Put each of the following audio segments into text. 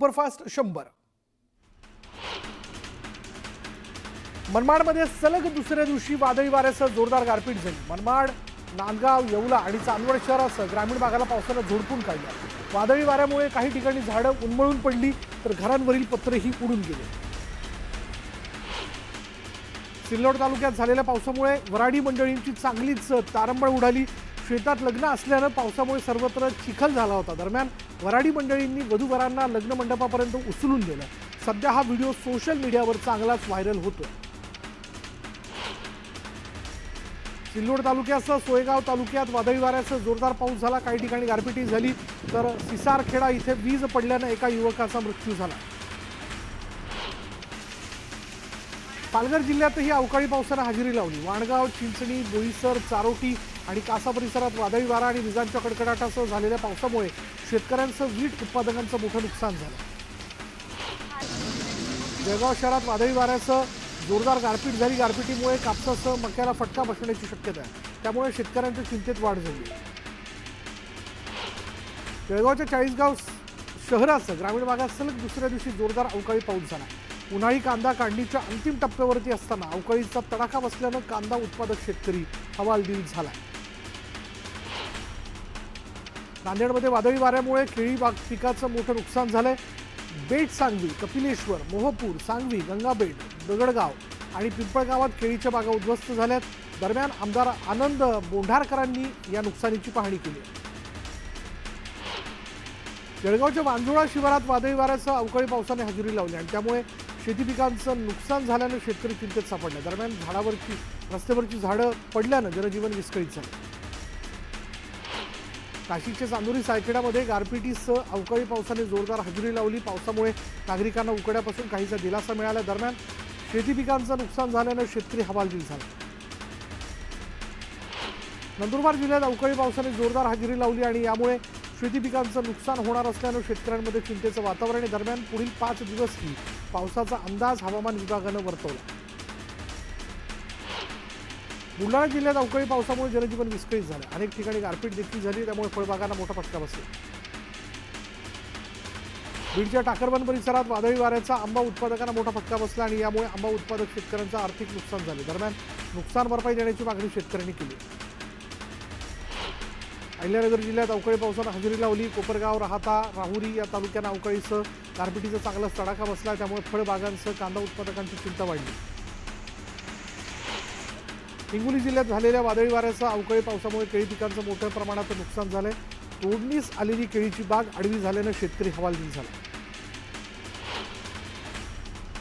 Superfast 100। मनमाडमध्ये सलग दुसऱ्या दिवशी वादळी वाऱ्यासह जोरदार गारपीट झाली। मनमाड, नांदगाव, येवला आणि चांदवड शहरासह ग्रामीण भागाला पावसाने झोडपून काढले। वादळी वाऱ्यामुळे काही ठिकाणी झाडं उन्मळून पडली तर घरांवरील पत्रेही उडून गेले। सिल्लोड तालुक्यात झालेल्या पावसामुळे वराडी मंडळींची चांगलीच तारंबळ उडाली। शेतात लग्न असल्याने पावसामुळे सर्वत्र चिखल झाला होता। दरम्यान वराडी मंडळींनी वधूवरांना लग्न मंडपापर्यंत उचलून नेलं। सध्या हा व्हिडिओ सोशल मीडियावर चांगलाच व्हायरल होतोय। सिल्लोड तालुक्यासह सोयगाव तालुक्यात वादळी वाऱ्यासह जोरदार पाऊस झाला। काही ठिकाणी गारपीट झाली तर सिसारखेडा इथे वीज पडल्याने एका युवकाचा मृत्यू झाला। पालघर जिल्ह्यातही अवकाळी पावसाने हजेरी लावली। वाणगाव, चिंचणी, बोईसर, चारोटी आणि कासा परिसरात वादळी वारा आणि विजांच्या कडकडाटासह झालेल्या पावसामुळे शेतकऱ्यांसह वीट उत्पादकांचं मोठं नुकसान झालं। जळगाव शहरात वादळी वाऱ्यासह जोरदार गारपीट झाली। गारपिटीमुळे कापसासह मक्याला फटका बसण्याची शक्यता आहे, त्यामुळे शेतकऱ्यांच्या चिंतेत वाढ झाली। जळगावच्या 40गाव शहरासह ग्रामीण भागात सलग दुसऱ्या दिवशी जोरदार अवकाळी पाऊस झाला। उन्हाळी कांदा काढणीच्या अंतिम टप्प्यावरती असताना अवकाळीचा तडाखा बसल्यानं कांदा उत्पादक शेतकरी हवालदिल झाला। नांदेडमध्ये वादळी वाऱ्यामुळे केळी बाग पिकाचं मोठं नुकसान झालंय। बेट सांगवी, कपिलेश्वर, मोहपूर, सांगवी, गंगाबेट, दगडगाव आणि पिंपळगावात केळीच्या बागा उद्ध्वस्त झाल्यात। दरम्यान आमदार आनंद बोंढारकरांनी या नुकसानीची पाहणी केली। जळगावच्या वांजुळा शिवारात वादळी वाऱ्यासह अवकाळी पावसाने हजेरी लावली आणि त्यामुळे शेती पिकांचं नुकसान झाल्यानं शेतकरी चिंतेत सापडले। दरम्यान रस्त्यावरची झाडं पडल्यानं जनजीवन विस्कळीत झालं। नाशिकच्या चांदोरी सायखेड्यामध्ये गारपिटीसह अवकाळी पावसाने जोरदार हजेरी लावली। पावसामुळे नागरिकांना उकाड्यापासून काहीसा दिलासा मिळाला। दरम्यान शेती पिकांचं नुकसान झाल्यानं शेतकरी हवालदिल झाला। नंदुरबार जिल्ह्यात अवकाळी पावसाने जोरदार हजेरी लावली आणि यामुळे शेती पिकांचं नुकसान होणार असल्यानं शेतकऱ्यांमध्ये चिंतेचं वातावरण आहे। दरम्यान पुढील 5 दिवसही पावसाचा अंदाज हवामान विभागानं वर्तवला। बुलढाणा जिल्ह्यात अवकाळी पावसामुळे जनजीवन विस्कळीत झालं। अनेक ठिकाणी गारपीट देखील झाली, त्यामुळे फळबागांना मोठा फटका बसला। बीडच्या टाकरवन परिसरात वादळी वाऱ्याचा आंबा उत्पादकांना मोठा फटका बसला आणि यामुळे आंबा उत्पादक शेतकऱ्यांचं आर्थिक नुकसान झाले। दरम्यान नुकसान भरपाई देण्याची मागणी शेतकऱ्यांनी केली। अहिल्यानगर जिल्ह्यात अवकाळी पावसानं हजेरी लावली। कोपरगाव, राहाता, राहुरी या तालुक्यांना अवकाळीसह गारपिटीचा चांगलाच तडाखा बसला, त्यामुळे फळबागांसह कांदा उत्पादकांची चिंता वाढली। हिंगोली जिल्ह्यात झालेल्या वादळी वाऱ्यासह अवकाळी पावसामुळे केळी पिकांचं मोठ्या प्रमाणात नुकसान झालंय। तोडणीस आलेली केळीची बाग आडवी झाल्यानं शेतकरी हवालदिल झाला।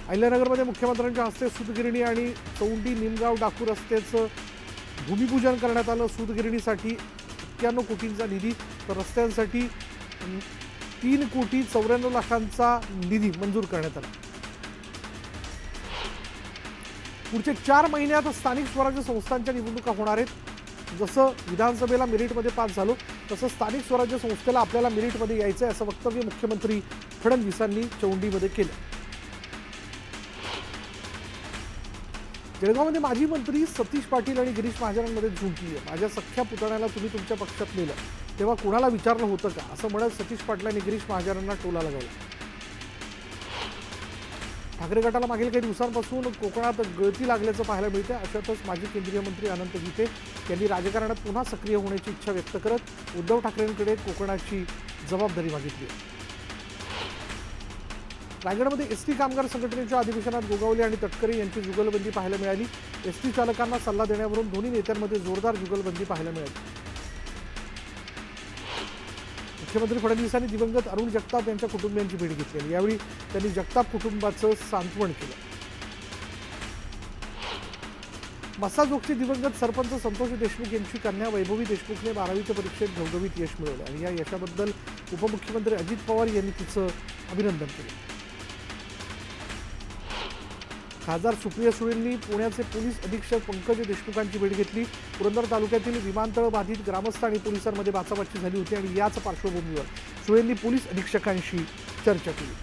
अहिल्यानगरमध्ये मुख्यमंत्र्यांच्या हस्ते सूतगिरणी आणि चौंडी निमगाव डाकू रस्त्याचं भूमिपूजन करण्यात आलं। सूतगिरणीसाठी 91 कोटींचा निधी तर रस्त्यांसाठी 3,94,00,000चा निधी मंजूर करण्यात आला। पुढच्या 4 महिन्यात स्थानिक स्वराज्य संस्थांच्या निवडणुका होणार आहेत। जसं विधानसभेला मेरिटमध्ये पास झालो तसं स्थानिक स्वराज्य संस्थेला आपल्याला मेरिटमध्ये यायचं आहे, असं वक्तव्य मुख्यमंत्री फडणवीसांनी चौंडीमध्ये केलं। जळगावमध्ये माजी मंत्री सतीश पाटील आणि गिरीश महाजनांमध्ये झुंपली आहे। माझ्या सख्ख्या पुतण्याला तुम्ही तुमच्या पक्षात नेलं तेव्हा कुणाला विचारलं होतं का, असं म्हणत सतीश पाटलांनी गिरीश महाजनांना टोला लगावला। ठाकरे गटाला मागील काही दिवसांपासून कोकणात गळती लागल्याचं पाहायला मिळतं। अशातच माजी केंद्रीय मंत्री अनंत गीते यांनी राजकारणात पुन्हा सक्रिय होण्याची इच्छा व्यक्त करत उद्धव ठाकरेंकडे कोकणाची जबाबदारी मागितली। रायगडमध्ये एसटी कामगार संघटनेच्या अधिवेशनात गोगावले आणि तटकरे यांची जुगलबंदी पाहायला मिळाली। एसटी चालकांना सल्ला देण्यावरून दोन्ही नेत्यांमध्ये जोरदार जुगलबंदी पाहायला मिळाली। मुख्यमंत्री फडणवीसांनी दिवंगत अरुण जगताप यांच्या कुटुंबियांची भेट घेतली। यावेळी त्यांनी जगताप कुटुंबाचं सांत्वन केलं। मस्साजोगचे दिवंगत सरपंच संतोष देशमुख यांची कन्या वैभवी देशमुखने 12वीच्या परीक्षेत घवघवीत यश मिळवलं आणि या यशाबद्दल उपमुख्यमंत्री अजित पवार यांनी तिचं अभिनंदन केलं। खासदार सुप्रिया सुळेंनी पुण्याचे पोलीस अधीक्षक पंकज देशमुखांची भेट घेतली। पुरंदर तालुक्यातील विमानतळ बाधित ग्रामस्थ आणि पोलिसांमध्ये बाचाबाची झाली होती आणि याच पार्श्वभूमीवर सुळेंनी पोलीस अधीक्षकांशी चर्चा केली।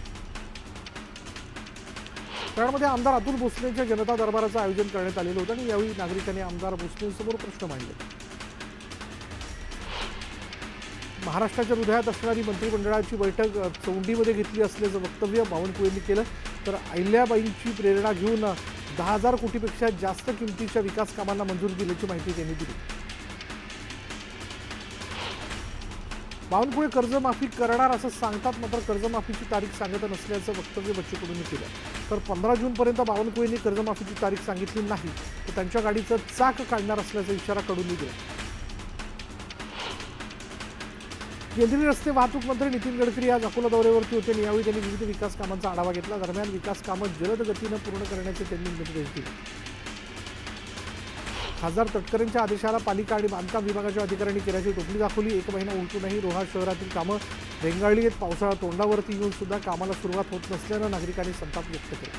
कराडमध्ये आमदार अतुल भोसलेंच्या जनता दरबाराचं आयोजन करण्यात आलेलं होतं आणि यावेळी नागरिकांनी आमदार भोसलेंसमोर प्रश्न मांडले। महाराष्ट्राच्या हृदयात असणारी मंत्रिमंडळाची बैठक चौंडीमध्ये घेतली असल्याचं वक्तव्य बावनकुळेंनी केलं. तर अहिल्याबाईंची प्रेरणा घेऊन 10,000 कोटीपेक्षा जास्त किमतीच्या विकास कामांना मंजुरी दिल्याची माहिती त्यांनी दिली. बावनकुळे कर्जमाफी करणार असं सांगतात, मात्र कर्जमाफीची तारीख सांगत नसल्याचं वक्तव्य बच्चू कडूंनी केलं. तर 15 जूनपर्यंत बावनकुळेंनी कर्जमाफीची तारीख सांगितली नाही तर त्यांच्या गाडीचं चाक काढणार असल्याचा इशारा कडूंनी दिला. केंद्रीय रस्ते वाहतूक मंत्री नितीन गडकरी आज अकोला दौऱ्यावरती होते आणि यावेळी त्यांनी विविध विकास कामांचा आढावा घेतला. दरम्यान विकास कामं जलद गतीनं पूर्ण करण्याचे त्यांनी निर्देश दिले. खासदार तटकरेंच्या आदेशाला पालिका आणि बांधकाम विभागाच्या अधिकाऱ्यांनी केल्याची टोपली दाखवली. 1 महिना उलटूनही रोहा शहरातील कामं रेंगाळली आहेत. पावसाळा तोंडावरती येऊन सुद्धा कामाला सुरुवात होत नसल्यानं नागरिकांनी संताप व्यक्त केला.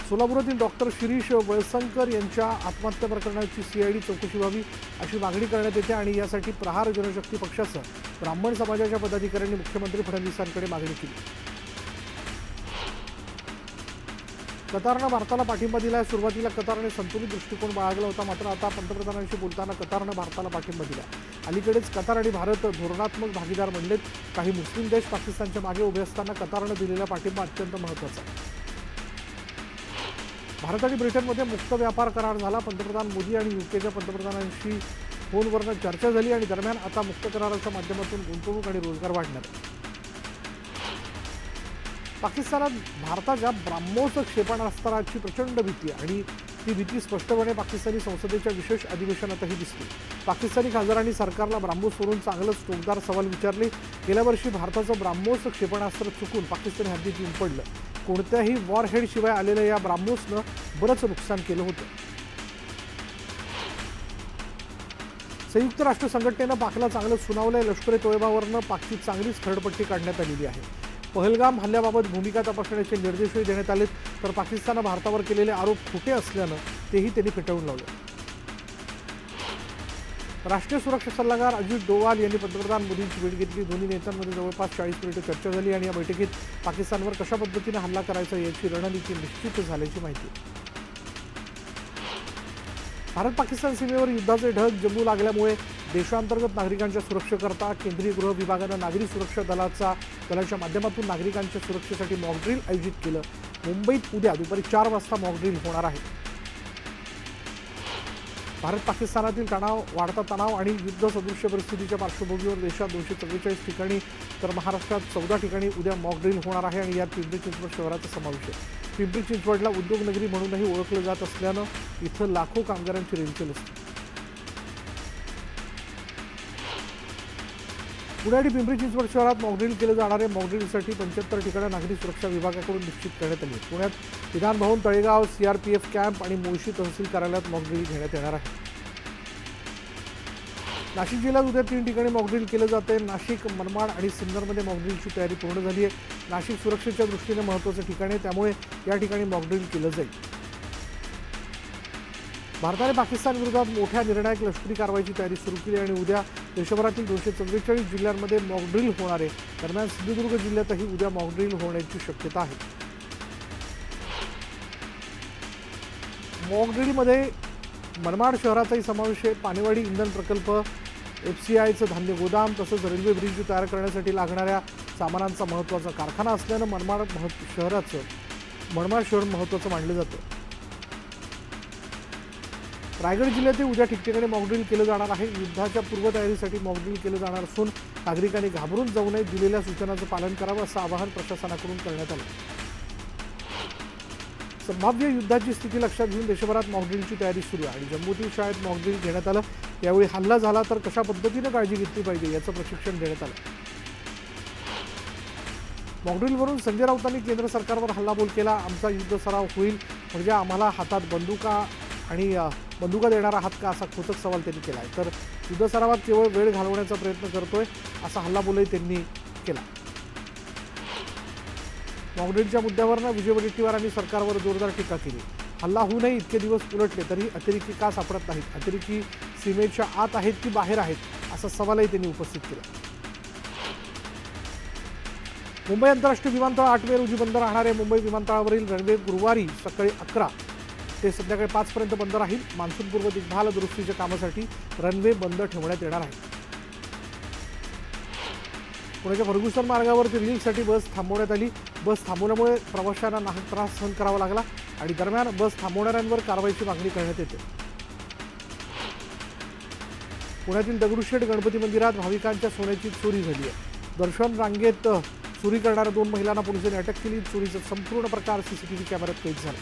सोलापुरातील डॉक्टर शिरीष वळसंकर यांच्या आत्महत्या प्रकरणाची सीआयडी चौकशी व्हावी अशी मागणी करण्यात येते आणि यासाठी प्रहार जनशक्ती पक्षासह ब्राह्मण समाजाच्या पदाधिकाऱ्यांनी मुख्यमंत्री फडणवीसांकडे मागणी केली. कतारनं भारताला पाठिंबा दिला. सुरुवातीला कतारने संतुलित दृष्टिकोन बाळगला होता, मात्र आता पंतप्रधानांशी बोलताना कतारनं भारताला पाठिंबा दिला. अलीकडेच कतार आणि भारत धोरणात्मक भागीदार बनलेत. काही मुस्लिम देश पाकिस्तानच्या मागे उभे असताना कतारनं दिलेला पाठिंबा अत्यंत महत्त्वाचा आहे. भारत आणि ब्रिटनमध्ये मुक्त व्यापार करार झाला. पंतप्रधान मोदी आणि युकेच्या पंतप्रधानांशी फोनवरनं चर्चा झाली आणि दरम्यान आता मुक्त कराराच्या माध्यमातून गुंतवणूक आणि रोजगार वाढणार आहे. पाकिस्तानात भारताच्या ब्राह्मोस क्षेपणास्त्राची प्रचंड भीती आणि ती भीती स्पष्टपणे पाकिस्तानी संसदेच्या विशेष अधिवेशनातही दिसली. पाकिस्तानी खासदारांनी सरकारला ब्राह्मोसवरून चांगलंच टोकदार सवाल विचारले. गेल्या वर्षी भारताचं ब्राह्मोस क्षेपणास्त्र चुकून पाकिस्तानी हद्दीत येऊन पडलं. कोणत्याही वॉरहेड शिवाय आलेल्या या ब्राह्मोसनं बरंच नुकसान केलं होतं. संयुक्त राष्ट्र संघटनेनं पाकला चांगलं सुनावलंय. लष्कर ए तोयबावरनं पाकची चांगलीच खरडपट्टी काढण्यात आलेली आहे. पहलगाम हल्ल्याबाबत भूमिका तपासण्याचे निर्देशही देण्यात आलेत. तर पाकिस्ताननं भारतावर केलेले आरोप खोटे असल्यानं तेही त्यांनी फेटाळून लावले. राष्ट्रीय सुरक्षा सल्लागार अजित डोवाल यांनी पंतप्रधान मोदींची भेट घेतली. दोन्ही नेत्यांमध्ये जवळपास 40 मिनिटं चर्चा झाली आणि या बैठकीत पाकिस्तानवर कशा पद्धतीने हल्ला करायचा याची रणनीती निश्चित झाल्याची माहिती. भारत पाकिस्तान सीमेवर युद्धाचे ढग जमू लागल्यामुळे देशांतर्गत नागरिकांच्या सुरक्षेकरता केंद्रीय गृह विभागानं नागरी सुरक्षा दलाच्या माध्यमातून नागरिकांच्या सुरक्षेसाठी मॉकड्रिल आयोजित केलं. मुंबईत उद्या दुपारी 4 वाजता मॉकड्रिल होणार आहे. भारत पाकिस्तानातील वाढता तणाव आणि युद्ध सदृश्य परिस्थितीच्या पार्श्वभूमीवर देशात 244 ठिकाणी तर महाराष्ट्रात 14 ठिकाणी उद्या मॉकड्रिल होणार आहे आणि यात पिंपरी चिंचवड शहराचा समावेश आहे. पिंपरी चिंचवडला उद्योगनगरी म्हणूनही ओळखलं जात असल्यानं इथं लाखो कामगारांची रेलचेल असते. पुणे आणि पिंपरी चिंचवड शहरात मॉकड्रिल केलं जाणार आहे. मॉकड्रिलसाठी 75 ठिकाणं नागरी सुरक्षा विभागाकडून निश्चित करण्यात आली. पुण्यात विधान भवन, तळेगाव, सीआरपीएफ कॅम्प आणि मुळशी तहसील कार्यालयात मॉकड्रिल घेण्यात येणार आहे. नाशिक जिल्ह्यात उद्या 3 ठिकाणी मॉकड्रिल केलं जाते. नाशिक, मनमाड आणि सिन्नरमध्ये मॉकड्रिलची तयारी पूर्ण झाली आहे. नाशिक सुरक्षेच्या दृष्टीने महत्त्वाचं ठिकाण आहे, त्यामुळे या ठिकाणी मॉकड्रिल केलं जाईल. भारताने पाकिस्तान विरोधात मोठ्या निर्णायक लष्करी कारवाईची तयारी सुरू केली आणि उद्या देशभरातील 244 जिल्ह्यांमध्ये मॉकड्रिल होणार आहे. दरम्यान सिंधुदुर्ग जिल्ह्यातही उद्या मॉकड्रिल होण्याची शक्यता आहे. मॉकड्रिलमध्ये मनमाड शहराचाही समावेश आहे. पानेवाडी इंधन प्रकल्प, FCIचं धान्य गोदाम तसंच रेल्वे ब्रिज तयार करण्यासाठी लागणाऱ्या सामानांचा महत्त्वाचा कारखाना असल्यानं मनमाड शहर महत्त्वाचं मानलं जातं. रायगड जिल्ह्यातही उद्या ठिकठिकाणी मॉकड्रिल केलं जाणार आहे. युद्धाच्या पूर्वतयारीसाठी मॉकड्रिल केलं जाणार असून नागरिकांनी घाबरून जाऊ नये, दिलेल्या सूचनांचं पालन करावं असं आवाहन प्रशासनाकडून करण्यात आलं. संभाव्य युद्धाची स्थिती लक्षात घेऊन देशभरात मॉकड्रिलची तयारी सुरू आहे आणि जम्मूतील शाळेत मॉकड्रिल घेण्यात आलं. यावेळी हल्ला झाला तर कशा पद्धतीनं काळजी घेतली पाहिजे याचं प्रशिक्षण देण्यात आलं. मॉकड्रिलवरून संजय राऊतांनी केंद्र सरकारवर हल्लाबोल केला. आमचा युद्ध सराव होईल म्हणजे आम्हाला हातात बंदुका देणारा आहात का असा खोचक सवाल त्यांनी केला आहे. तर युद्ध सरावात केवळ वेळ घालवण्याचा प्रयत्न करतोय असा हल्लाबोलही त्यांनी केला. मॉकड्रिलच्या मुद्द्यावरनं विजय वडेट्टीवार यांनी सरकारवर जोरदार टीका केली. हल्ला होऊनही इतके दिवस उलटले तरी अतिरेकी का सापडत नाहीत? अतिरेकी सीमेच्या आत आहेत की बाहेर आहेत असा सवालही त्यांनी उपस्थित केला. मुंबई आंतरराष्ट्रीय विमानतळ 8 मे रोजी बंद राहणार आहे. मुंबई विमानतळावरील रनवे गुरुवारी सकाळी 11 ते संध्याकाळी 5 पर्यंत बंद राहील. मान्सूनपूर्व देखभाल दुरुस्तीच्या कामासाठी रनवे बंद ठेवण्यात येणार आहे. पुण्याच्या फर्ग्युसन मार्गावरती रीलसाठी बस थांबवण्यात आली. बस थांबवल्यामुळे प्रवाशांना नाहक त्रास सहन करावा लागला आणि दरम्यान बस थांबवणाऱ्यांवर कारवाईची मागणी करण्यात येते. पुण्यातील दगडूशेठ गणपती मंदिरात भाविकांच्या सोन्याची चोरी झाली आहे. दर्शन रांगेत चोरी करणाऱ्या 2 महिलांना पोलिसांनी अटक केली. चोरीचा संपूर्ण प्रकार सीसीटीव्ही कॅमेऱ्यात कैद झाला.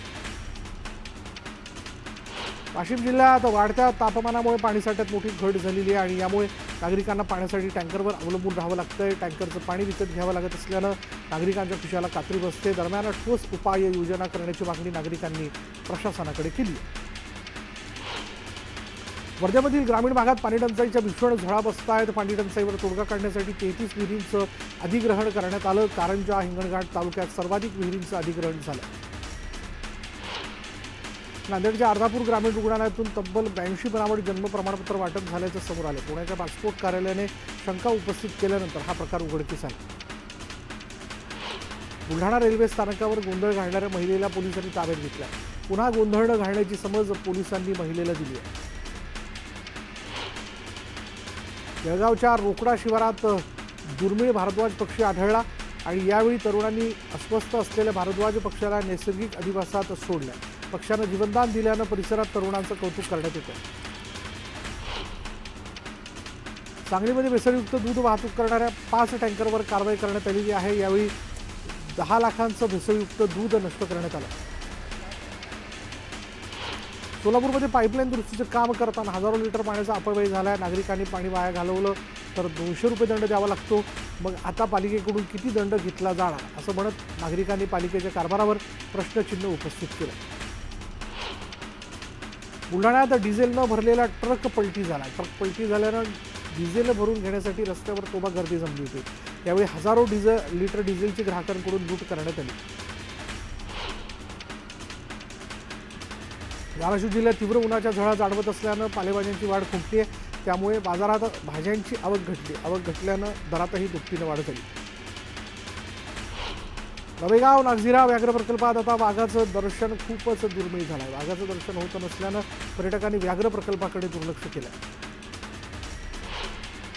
वाशिम जिल्ह्यात वाढत्या तापमानामुळे पाणीसाठ्यात मोठी घट झालेली आहे आणि यामुळे नागरिकांना पाण्यासाठी टँकरवर अवलंबून राहावं लागतंय. टँकरचं पाणी विकत घ्यावं लागत असल्यानं नागरिकांच्या खिशाला कात्री बसते. दरम्यान ठोस उपाययोजना करण्याची मागणी नागरिकांनी प्रशासनाकडे केली. वर्ध्यामधील ग्रामीण भागात पाणी टंचाईच्या भीषण झळा बसत आहेत. पाणी टंचाईवर तोडगा काढण्यासाठी 33 विहिरींचं अधिग्रहण करण्यात आलं. कारंजा हिंगणघाट तालुक्यात सर्वाधिक विहिरींचं अधिग्रहण झालं. नांदेडच्या अर्धापूर ग्रामीण रुग्णालयातून तब्बल 82 बनावट जन्म प्रमाणपत्र वाटप झाल्याचं समोर आलं. पुण्याच्या पासपोर्ट कार्यालयाने शंका उपस्थित केल्यानंतर हा प्रकार उघडकीस आला. बुलढाणा रेल्वे स्थानकावर गोंधळ घालणाऱ्या महिलेला पोलिसांनी ताब्यात घेतला. पुन्हा गोंधळ न घालण्याची समज पोलिसांनी महिलेला दिली आहे. जळगावच्या रोकडा शिवारात दुर्मिळ भारद्वाज पक्षी आढळला आणि यावेळी तरुणांनी अस्वस्थ असलेल्या भारद्वाज पक्षाला नैसर्गिक अधिवासात सोडलं. पक्षानं जीवनदान दिल्यानं परिसरात तरुणांचं कौतुक करण्यात येतं. सांगलीमध्ये भेसळयुक्त दूध वाहतूक करणाऱ्या 5 टँकरवर कारवाई करण्यात आलेली आहे. यावेळी 10 लाखांचं भेसळयुक्त दूध नष्ट करण्यात आलं. सोलापूरमध्ये पाईपलाईन दुरुस्तीचं काम करताना हजारो लिटर पाण्याचा अपव्यय झाला. नागरिकांनी पाणी वाया घालवलं तर 200 रुपये दंड द्यावा लागतो. मग आता पालिकेकडून किती दंड घेतला जाणार असं म्हणत नागरिकांनी पालिकेच्या कारभारावर प्रश्नचिन्ह उपस्थित केलं. बुलढाण्यात डिझेल न भरलेला ट्रक पलटी झाला. ट्रक पलटी झाल्यानं डिझेल भरून घेण्यासाठी रस्त्यावर तोबा गर्दी जमली होती. यावेळी हजारो लिटर डिझेलची ग्राहकांकडून लूट करण्यात आली. धाराशिव जिल्ह्यात तीव्र उन्हाच्या झळा जाणवत असल्यानं पालेभाज्यांची वाढ खुंटली आहे. त्यामुळे बाजारात भाज्यांची आवक घटली. आवक घटल्यानं दरातही दुपटीनं वाढ झाली. नवेगाव नागझिरा व्याघ्र प्रकल्पात आता वाघाचं दर्शन खूपच दुर्मिळ झालं आहे. वाघाचं दर्शन होत नसल्यानं पर्यटकांनी व्याघ्र प्रकल्पाकडे दुर्लक्ष केलं.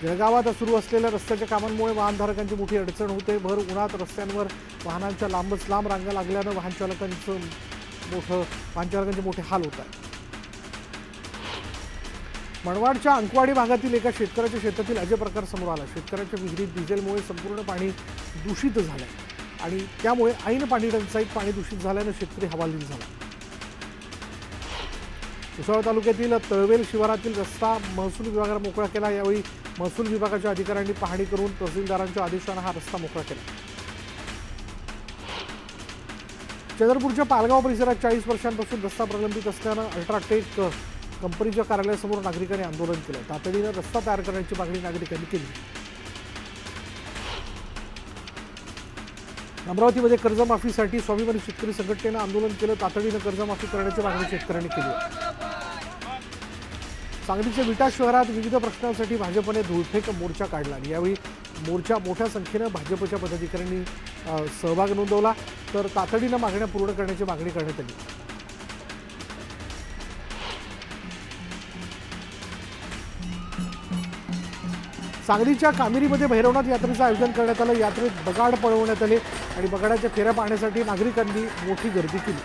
जळगावात सुरू असलेल्या रस्त्याच्या कामांमुळे वाहनधारकांची मोठी अडचण होते. भर उन्हात रस्त्यांवर वाहनांच्या लांबच लांब रांगा लागल्यानं वाहनचालकांचे मोठे हाल होत आहेत. मनवाडच्या अंकवाडी भागातील एका शेतकऱ्याच्या शेतातील अजय प्रकार समोर आला. शेतकऱ्याच्या विहिरीत डिझेलमुळे संपूर्ण पाणी दूषित झालंय आणि त्यामुळे ऐन पाणी टंचाईत पाणी दूषित झाल्यानं शेतकरी हवालदिल झाला. भुसावळ तालुक्यातील तळवेल शिवारातील रस्ता महसूल विभागाला मोकळा केला. यावेळी महसूल विभागाच्या अधिकाऱ्यांनी पाहणी करून तहसीलदारांच्या आदेशानं हा रस्ता मोकळा केला. चंद्रपूरच्या पालगाव परिसरात 40 वर्षांपासून रस्ता प्रलंबित असल्यानं अल्ट्राटेक कंपनीच्या कार्यालयासमोर नागरिकांनी आंदोलन केलं. तातडीनं रस्ता तयार करण्याची मागणी नागरिकांनी केली. अमरावतीमध्ये कर्जमाफीसाठी स्वाभिमानी शेतकरी संघटनेनं आंदोलन केलं. तातडीनं कर्जमाफी करण्याची मागणी शेतकऱ्यांनी केली. सांगलीच्या विटा शहरात विविध प्रश्नांसाठी भाजपने धुळफेक मोर्चा काढला. यावेळी मोर्चा मोठ्या संख्येनं भाजपच्या पदाधिकाऱ्यांनी सहभाग नोंदवला. तर तातडीनं मागण्या पूर्ण करण्याची मागणी करण्यात आली. सांगलीच्या कामेरीमध्ये भैरवनाथ यात्रेचं आयोजन करण्यात आलं. यात्रेत बगाड पळवण्यात आले आणि बगाडाच्या फेऱ्या पाहण्यासाठी नागरिकांनी मोठी गर्दी केली.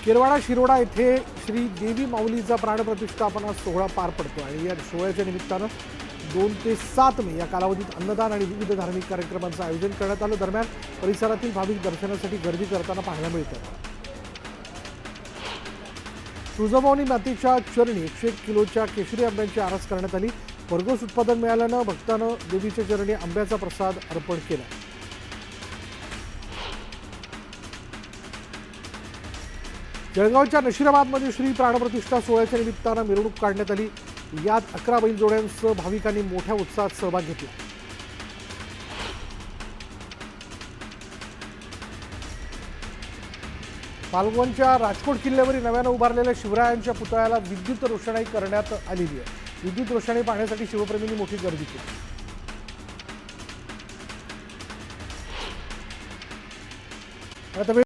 केरवाडा शिरोडा येथे श्री देवी माऊलीचा प्राणप्रतिष्ठापना सोहळा पार पडतो आणि या सोहळ्याच्या निमित्तानं 2 ते 7 मे या कालावधीत अन्नदान आणि विविध धार्मिक कार्यक्रमांचं आयोजन करण्यात आलं. दरम्यान परिसरातील भाविक दर्शनासाठी गर्दी करताना पाहायला मिळतात. तुळजाभवानी मातेच्या चरणी 101 किलोच्या केशरी आंब्यांची आरास करण्यात आली. भरघोस उत्पादन मिळाल्यानं भक्तांनं देवीच्या चरणी आंब्याचा प्रसाद अर्पण केला. जळगावच्या नशिराबादमध्ये श्री प्राणप्रतिष्ठा सोहळ्याच्या निमित्तानं मिरवणूक काढण्यात आली. यात 11 बैलजोड्यांसह भाविकांनी मोठ्या उत्साहात सहभाग घेतला. पालघरच्या राजकोट किल्ल्यावरील नव्यानं उभारलेल्या शिवरायांच्या पुतळ्याला विद्युत रोषणाई करण्यात आलेली आहे. विद्युत रोषणाई पाहण्यासाठी शिवप्रेमींनी मोठी गर्दी केली. आता